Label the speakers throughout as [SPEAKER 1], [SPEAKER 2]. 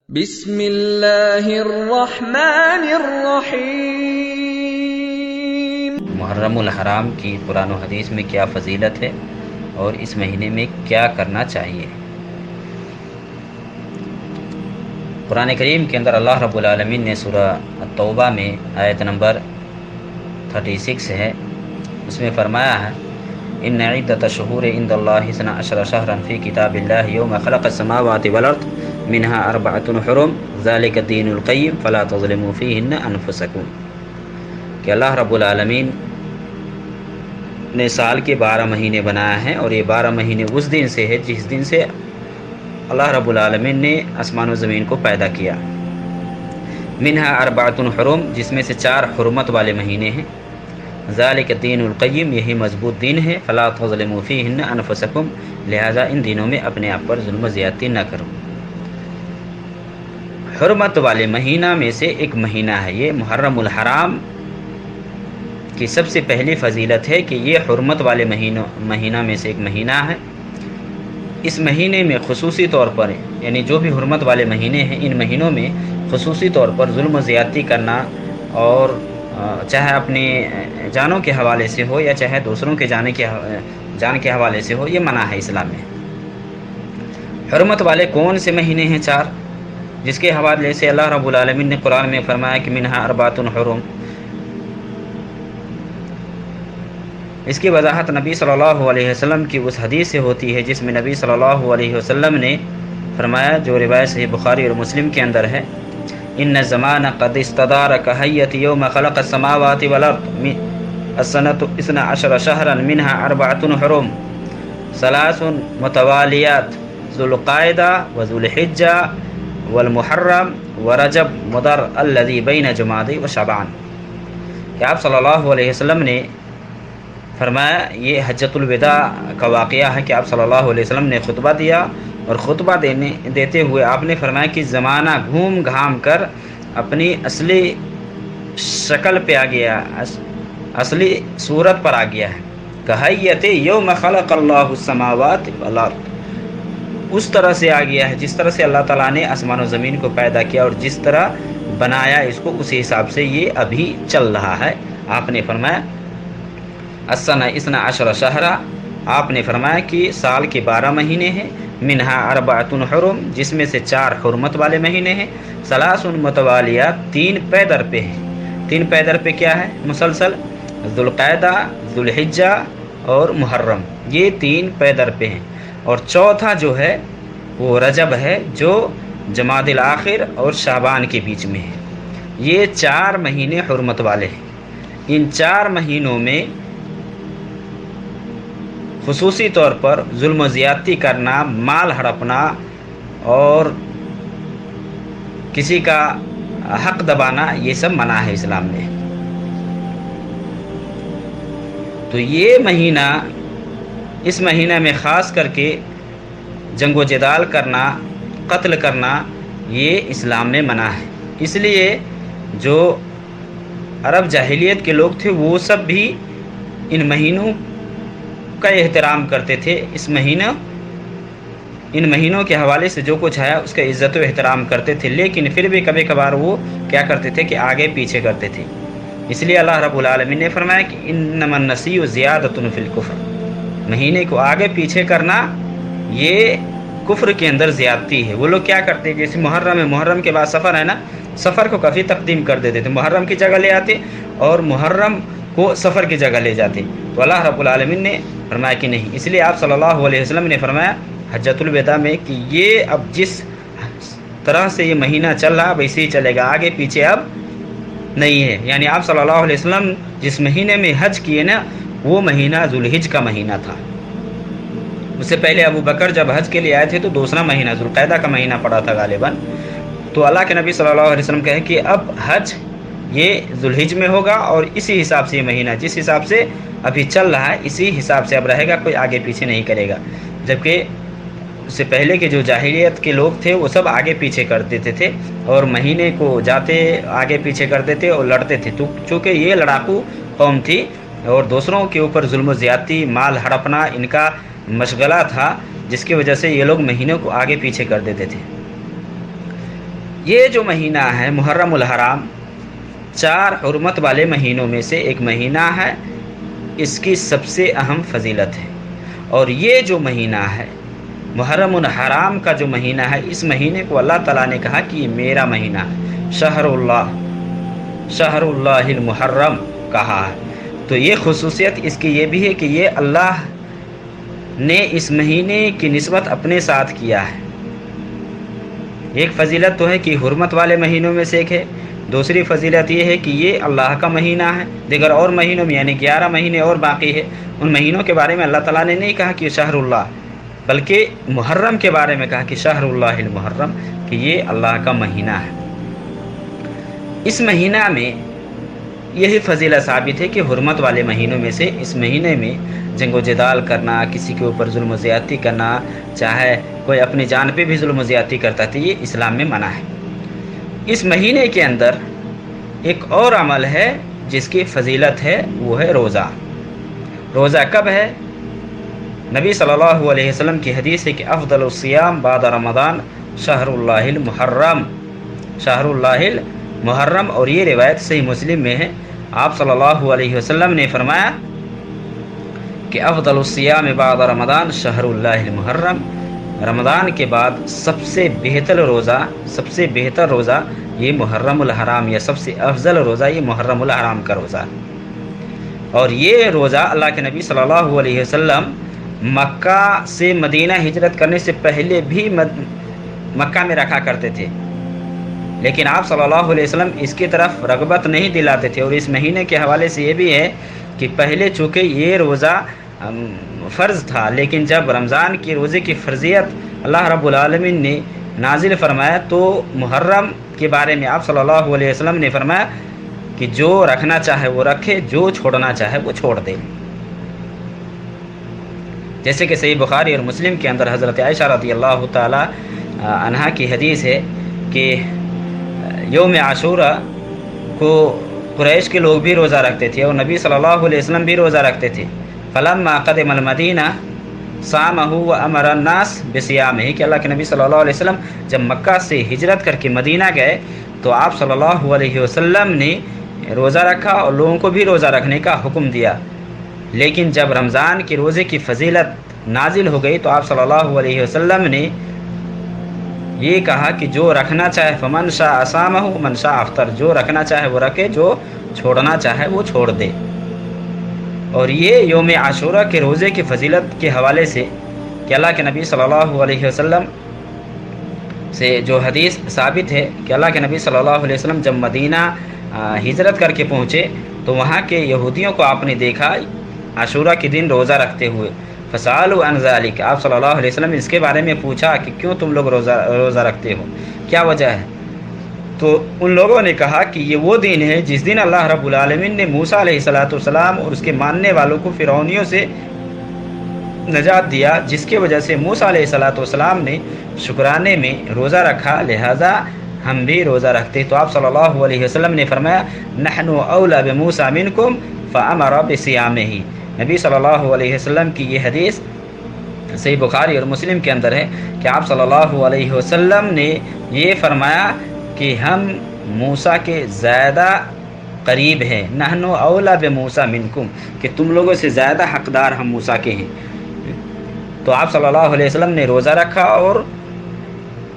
[SPEAKER 1] بسم اللہ الرحمن الرحیم۔
[SPEAKER 2] محرم الحرام کی قرآن و حدیث میں کیا فضیلت ہے اور اس مہینے میں کیا کرنا چاہیے؟ قرآن کریم کے اندر اللہ رب العالمین نے سورہ التوبہ میں آیت نمبر 36 ہے، اس میں فرمایا ہے ان عدۃ الشہور عند اللہ 12 شہرا فی کتاب اللہ یوم خلق السماوات والارض منها 4 حرم ذلك الدین القیم فلا تظلموا فیہن انفسکم، کہ اللہ رب العالمین نے سال کے 12 مہینے بنایا ہے، اور یہ 12 مہینے اس دن سے ہے جس دن سے اللہ رب العالمین نے آسمان و زمین کو پیدا کیا۔ منها 4 حرم، جس میں سے 4 حرمت والے مہینے ہیں۔ ذالک الدین القیم، یہی مضبوط دین ہے۔ فلا تظلموا فیہن انفسکم، لہذا ان دنوں میں اپنے آپ پر ظلم و زیادتی نہ کرو۔ حرمت والے مہینہ میں سے ایک مہینہ ہے یہ محرم الحرام کی سب سے پہلی فضیلت ہے کہ یہ حرمت والے مہینہ میں سے ایک مہینہ ہے۔ اس مہینے میں خصوصی طور پر، یعنی جو بھی حرمت والے مہینے ہیں، ان مہینوں میں خصوصی طور پر ظلم و زیادتی کرنا، اور چاہے اپنی جانوں کے حوالے سے ہو یا چاہے دوسروں کے جان کے حوالے سے ہو، یہ منع ہے اسلام میں۔ حرمت والے کون سے مہینے ہیں؟ 4، جس کے حوالے سے اللہ رب العالمین نے قرآن میں فرمایا کہ منہا 4 حرم۔ اس کی وضاحت نبی صلی اللہ علیہ وسلم کی اس حدیث سے ہوتی ہے جس میں نبی صلی اللہ علیہ وسلم نے فرمایا، جو روایت صحیح بخاری اور مسلم کے اندر ہے، ان الزمان قد استدار کحیۃ یوم خلق السماوات والارض السنۃ 12 شہرا منها 4 حرم 3 متوالیات ذو القعدہ وذو الحجہ والمحرم ورجب مضر الذی بین جمادی و شعبان، کہ آپ صلی اللہ علیہ وسلم نے فرمایا، یہ حجۃ الوداع کا واقعہ ہے کہ آپ صلی اللہ علیہ وسلم نے خطبہ دیا، اور خطبہ دیتے ہوئے آپ نے فرمایا کہ زمانہ گھوم گھام کر اپنی اصلی شکل پہ آ گیا، اصلی صورت پر آ گیا ہے۔ کہیت یوم خلق اللہ السماوات والارض، اس طرح سے آ گیا ہے جس طرح سے اللہ تعالیٰ نے آسمان و زمین کو پیدا کیا، اور جس طرح بنایا اس کو اسی حساب سے یہ ابھی چل رہا ہے۔ آپ نے فرمایا السنہ 12 شہرا، آپ نے فرمایا کہ سال کے 12 مہینے ہیں، منہا 4 حرم، جس میں سے 4 حرمت والے مہینے ہیں، 3 متوالیات، 3 پے در پہ ہیں۔ 3 پے در پہ کیا ہے؟ مسلسل، ذو القعدہ، ذو الحجہ اور محرم، یہ 3 پے در پہ ہیں، اور چوتھا جو ہے وہ رجب ہے، جو جمادی الاخر اور شعبان کے بیچ میں ہے۔ یہ 4 مہینے حرمت والے ہیں۔ ان 4 مہینوں میں خصوصی طور پر ظلم و زیادتی کرنا، مال ہڑپنا اور کسی کا حق دبانا، یہ سب منع ہے اسلام میں۔ تو یہ مہینہ، اس مہینہ میں خاص کر کے جنگ و جدال کرنا، قتل کرنا، یہ اسلام میں منع ہے۔ اس لیے جو عرب جاہلیت کے لوگ تھے وہ سب بھی ان مہینوں کا احترام کرتے تھے، ان مہینوں کے حوالے سے جو کچھ آیا اس کا عزت و احترام کرتے تھے، لیکن پھر بھی کبھی کبھار وہ کیا کرتے تھے کہ آگے پیچھے کرتے تھے۔ اس لیے اللہ رب العالمین نے فرمایا کہ انما النسیء زیادۃ فی الکفر، مہینے کو آگے پیچھے کرنا یہ کفر کے اندر زیادتی ہے۔ وہ لوگ کیا کرتے ہیں، جیسے محرم ہے، محرم کے بعد سفر ہے نا، سفر کو کافی تقدیم کر دیتے تھے، محرم کی جگہ لے آتے اور محرم کو سفر کی جگہ لے جاتے۔ تو اللہ رب العالمین نے فرمایا کہ نہیں، اس لیے آپ صلی اللہ علیہ وسلم نے فرمایا حجۃ الوداع میں کہ یہ اب جس طرح سے یہ مہینہ چل رہا ویسے ہی چلے گا، آگے پیچھے اب نہیں ہے۔ یعنی آپ صلی اللہ علیہ وسلم جس مہینے میں حج کیے نا، وہ مہینہ ذوالحج کا مہینہ تھا۔ اس سے پہلے ابو بکر جب حج کے لیے آئے تھے تو دوسرا مہینہ ذوالقعدہ کا مہینہ پڑا تھا غالباً۔ تو اللہ کے نبی صلی اللہ علیہ وسلم کہے کہ اب حج یہ ذوالحج میں ہوگا، اور اسی حساب سے یہ مہینہ جس حساب سے ابھی چل رہا ہے اسی حساب سے اب رہے گا، کوئی آگے پیچھے نہیں کرے گا۔ جبکہ اس سے پہلے کے جو جاہلیت کے لوگ تھے وہ سب آگے پیچھے کر دیتے تھے، اور مہینے کو جاتے آگے پیچھے کرتے تھے اور لڑتے تھے، تو چونکہ یہ لڑاکو قوم تھی اور دوسروں کے اوپر ظلم و زیادتی، مال ہڑپنا ان کا مشغلہ تھا، جس کی وجہ سے یہ لوگ مہینوں کو آگے پیچھے کر دیتے تھے۔ یہ جو مہینہ ہے محرم الحرام 4 حرمت والے مہینوں میں سے ایک مہینہ ہے، اس کی سب سے اہم فضیلت ہے۔ اور یہ جو مہینہ ہے محرم الحرام کا جو مہینہ ہے، اس مہینے کو اللہ تعالیٰ نے کہا کہ یہ میرا مہینہ ہے، شہر اللہ المحرم کہا ہے۔ تو یہ خصوصیت اس کی یہ بھی ہے کہ یہ اللہ نے اس مہینے کی نسبت اپنے ساتھ کیا ہے۔ ایک فضیلت تو ہے کہ حرمت والے مہینوں میں سے ایک ہے، دوسری فضیلت یہ ہے کہ یہ اللہ کا مہینہ ہے۔ دیگر اور مہینوں میں یعنی 11 مہینے اور باقی ہے، ان مہینوں کے بارے میں اللہ تعالیٰ نے نہیں کہا کہ یہ شہر اللہ، بلکہ محرم کے بارے میں کہا کہ شہر اللہ المحرم، کہ یہ اللہ کا مہینہ ہے۔ اس مہینہ میں یہی فضیلت ثابت ہے کہ حرمت والے مہینوں میں سے اس مہینے میں جنگ و جدال کرنا، کسی کے اوپر ظلم و زیادتی کرنا، چاہے کوئی اپنی جان پہ بھی ظلم و زیادتی کرتا تھا، یہ اسلام میں منع ہے۔ اس مہینے کے اندر ایک اور عمل ہے جس کی فضیلت ہے، وہ ہے روزہ۔ روزہ کب ہے؟ نبی صلی اللہ علیہ وسلم کی حدیث ہے کہ افضل الصیام بعد رمضان شہر اللہ المحرم، شہر اللہ المحرم، اور یہ روایت صحیح مسلم میں ہے۔ آپ صلی اللہ علیہ وسلم نے فرمایا کہ افضل الصیام بعد رمضان شہر اللہ المحرم، رمضان کے بعد سب سے بہتر روزہ یہ محرم الحرام، یا سب سے افضل روزہ یہ محرم الحرام کا روزہ۔ اور یہ روزہ اللہ کے نبی صلی اللہ علیہ وسلم مکہ سے مدینہ ہجرت کرنے سے پہلے بھی مکہ میں رکھا کرتے تھے، لیکن آپ صلی اللہ علیہ وسلم اس کی طرف رغبت نہیں دلاتے تھے۔ اور اس مہینے کے حوالے سے یہ بھی ہے کہ پہلے چونکہ یہ روزہ فرض تھا، لیکن جب رمضان کی روزے کی فرضیت اللہ رب العالمین نے نازل فرمایا تو محرم کے بارے میں آپ صلی اللہ علیہ وسلم نے فرمایا کہ جو رکھنا چاہے وہ رکھے، جو چھوڑنا چاہے وہ چھوڑ دے۔ جیسے کہ صحیح بخاری اور مسلم کے اندر حضرت عائشہ رضی اللہ تعالی عنہا کی حدیث ہے کہ یوم عاشورہ کو قریش کے لوگ بھی روزہ رکھتے تھے اور نبی صلی اللہ علیہ وسلم بھی روزہ رکھتے تھے۔ فلما قدم المدینہ صامہ وامر الناس بصیامہ، کہ اللہ کے نبی صلی اللہ علیہ وسلم جب مکہ سے ہجرت کر کے مدینہ گئے تو آپ صلی اللہ علیہ وسلم نے روزہ رکھا اور لوگوں کو بھی روزہ رکھنے کا حکم دیا۔ لیکن جب رمضان کے روزے کی فضیلت نازل ہو گئی تو آپ صلی اللہ علیہ وسلم نے یہ کہا کہ جو رکھنا چاہے فمن شاء صامہ من شاء افطر، جو رکھنا چاہے وہ رکھے، جو چھوڑنا چاہے وہ چھوڑ دے۔ اور یہ یوم عاشورہ کے روزے کی فضیلت کے حوالے سے کہ اللہ کے نبی صلی اللہ علیہ وسلم سے جو حدیث ثابت ہے کہ اللہ کے نبی صلی اللہ علیہ وسلم جب مدینہ ہجرت کر کے پہنچے تو وہاں کے یہودیوں کو آپ نے دیکھا عاشورہ کے دن روزہ رکھتے ہوئے، فسألوا عن ذلك، آپ صلی اللہ علیہ وسلم اس کے بارے میں پوچھا کہ کیوں تم لوگ روزہ رکھتے ہو، کیا وجہ ہے؟ تو ان لوگوں نے کہا کہ یہ وہ دن ہے جس دن اللہ رب العالمین نے موسیٰ علیہ السلام اور اس کے ماننے والوں کو فرعونیوں سے نجات دیا، جس کی وجہ سے موسیٰ علیہ السلام نے شکرانے میں روزہ رکھا، لہذا ہم بھی روزہ رکھتے۔ تو آپ صلی اللہ علیہ وسلم نے فرمایا نحن اولی بموسیٰ منکم فامر بصیامہ، نبی صلی اللہ علیہ وسلم کی یہ حدیث صحیح بخاری اور مسلم کے اندر ہے کہ آپ صلی اللہ علیہ وسلم نے یہ فرمایا کہ ہم موسیٰ کے زیادہ قریب ہیں، نحن اولی بموسیٰ منکم، کہ تم لوگوں سے زیادہ حقدار ہم موسیٰ کے ہیں۔ تو آپ صلی اللہ علیہ وسلم نے روزہ رکھا اور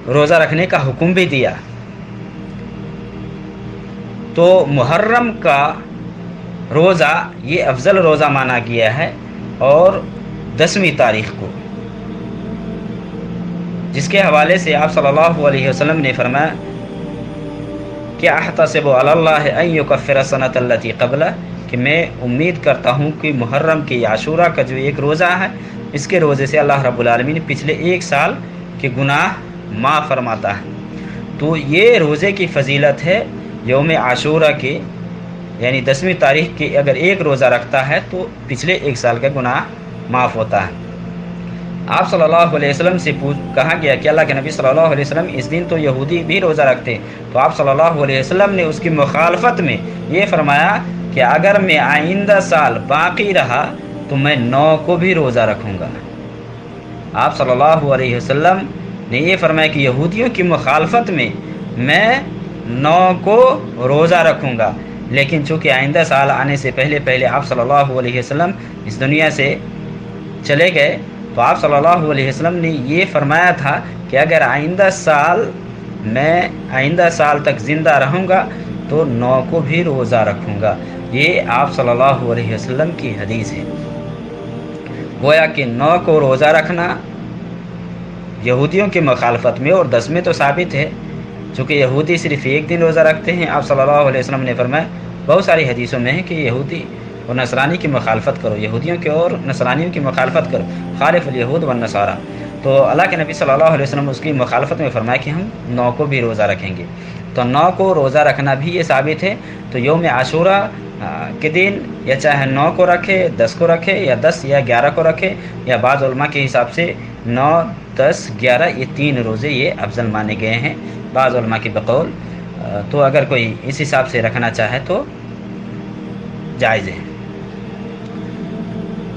[SPEAKER 2] روزہ رکھنے کا حکم بھی دیا۔ تو محرم کا روزہ یہ افضل روزہ مانا گیا ہے، اور 10ویں تاریخ کو، جس کے حوالے سے آپ صلی اللہ علیہ وسلم نے فرمایا کہ احتسب علی اللہ ان یکفر السنۃ التی قبلہ، کہ میں امید کرتا ہوں کہ محرم کے عاشورہ کا جو ایک روزہ ہے اس کے روزے سے اللہ رب العالمین پچھلے 1 سال کے گناہ معاف فرماتا ہے۔ تو یہ روزے کی فضیلت ہے یوم عاشورہ کے، یعنی 10ویں تاریخ کے اگر ایک روزہ رکھتا ہے تو پچھلے 1 سال کا گناہ معاف ہوتا ہے۔ آپ صلی اللہ علیہ وسلم سے کہا گیا کہ اللہ کے نبی صلی اللہ علیہ وسلم اس دن تو یہودی بھی روزہ رکھتے، تو آپ صلی اللہ علیہ وسلم نے اس کی مخالفت میں یہ فرمایا کہ اگر میں آئندہ سال باقی رہا تو میں 9 کو بھی روزہ رکھوں گا۔ آپ صلی اللہ علیہ وسلم نے یہ فرمایا کہ یہودیوں کی مخالفت میں میں 9 کو روزہ رکھوں گا، لیکن چونکہ آئندہ سال آنے سے پہلے آپ صلی اللہ علیہ وسلم اس دنیا سے چلے گئے، تو آپ صلی اللہ علیہ وسلم نے یہ فرمایا تھا کہ اگر آئندہ سال تک زندہ رہوں گا تو 9 کو بھی روزہ رکھوں گا۔ یہ آپ صلی اللہ علیہ وسلم کی حدیث ہے۔ گویا کہ 9 کو روزہ رکھنا یہودیوں کی مخالفت میں اور 10 میں تو ثابت ہے، چونکہ یہودی صرف ایک دن روزہ رکھتے ہیں۔ آپ صلی اللہ علیہ وسلم نے فرمایا بہت ساری حدیثوں میں ہے کہ یہودی اور نصرانی کی مخالفت کرو، یہودیوں کے اور نصرانیوں کی مخالفت کرو، خالف الیہود والنصارى۔ تو اللہ کے نبی صلی اللہ علیہ وسلم اس کی مخالفت میں فرمایا کہ ہم 9 کو بھی روزہ رکھیں گے، تو 9 کو روزہ رکھنا بھی یہ ثابت ہے۔ تو یوم عاشورہ کے دن یا چاہے 9 کو رکھے، 10 کو رکھے، یا 10 یا 11 کو رکھے، یا بعض علماء کے حساب سے 9، 10، 11 یہ 3 روزے یہ افضل مانے گئے ہیں بعض علماء کی بقول۔ تو اگر کوئی اس حساب سے رکھنا چاہے تو جائز ہے۔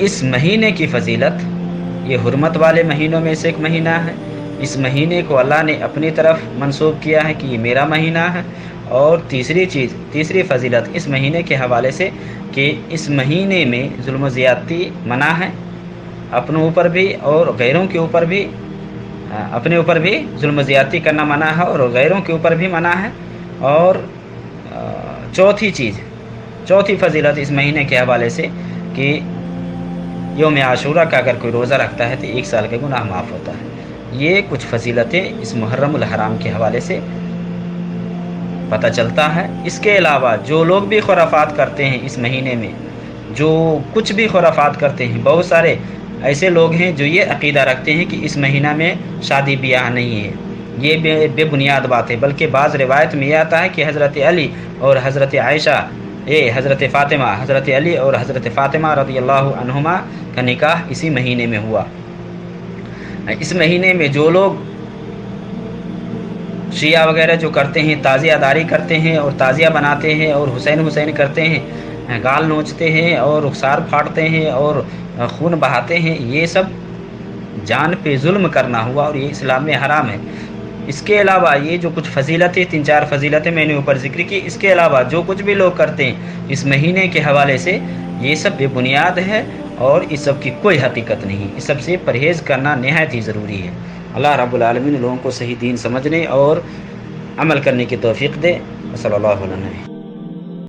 [SPEAKER 2] اس مہینے کی فضیلت، یہ حرمت والے مہینوں میں سے ایک مہینہ ہے۔ اس مہینے کو اللہ نے اپنی طرف منسوب کیا ہے کہ یہ میرا مہینہ ہے۔ اور تیسری فضیلت اس مہینے کے حوالے سے کہ اس مہینے میں ظلم و زیادتی منع ہے، اپنوں اوپر بھی اور غیروں کے اوپر بھی، اپنے اوپر بھی ظلم و زیادتی کرنا منع ہے اور غیروں کے اوپر بھی منع ہے۔ اور چوتھی فضیلت اس مہینے کے حوالے سے کہ یوم عاشورہ کا اگر کوئی روزہ رکھتا ہے تو 1 سال کا گناہ معاف ہوتا ہے۔ یہ کچھ فضیلتیں اس محرم الحرام کے حوالے سے پتہ چلتا ہے۔ اس کے علاوہ جو لوگ بھی خرافات کرتے ہیں اس مہینے میں، جو کچھ بھی خرافات کرتے ہیں، بہت سارے ایسے لوگ ہیں جو یہ عقیدہ رکھتے ہیں کہ اس مہینہ میں شادی بیاہ نہیں ہے۔ یہ بے بنیاد بات ہے، بلکہ بعض روایت میں یہ آتا ہے کہ حضرت علی اور حضرت عائشہ، حضرت علی اور حضرت فاطمہ رضی اللہ عنہما کا نکاح اسی مہینے میں ہوا۔ اس مہینے میں جو لوگ شیعہ وغیرہ جو کرتے ہیں، تعزیہ داری کرتے ہیں اور تعزیہ بناتے ہیں اور حسین کرتے ہیں، گال نوچتے ہیں اور رخسار پھاڑتے ہیں اور خون بہاتے ہیں، یہ سب جان پہ ظلم کرنا ہوا اور یہ اسلام میں حرام ہے۔ اس کے علاوہ یہ جو کچھ فضیلتیں، 3-4 فضیلتیں میں نے اوپر ذکر کی، اس کے علاوہ جو کچھ بھی لوگ کرتے ہیں اس مہینے کے حوالے سے، یہ سب بے بنیاد ہے اور اس سب کی کوئی حقیقت نہیں۔ اس سب سے پرہیز کرنا نہایت ہی ضروری ہے۔ اللہ رب العالمین لوگوں کو صحیح دین سمجھنے اور عمل کرنے کی توفیق دے۔ صلی اللہ علیہ وسلم۔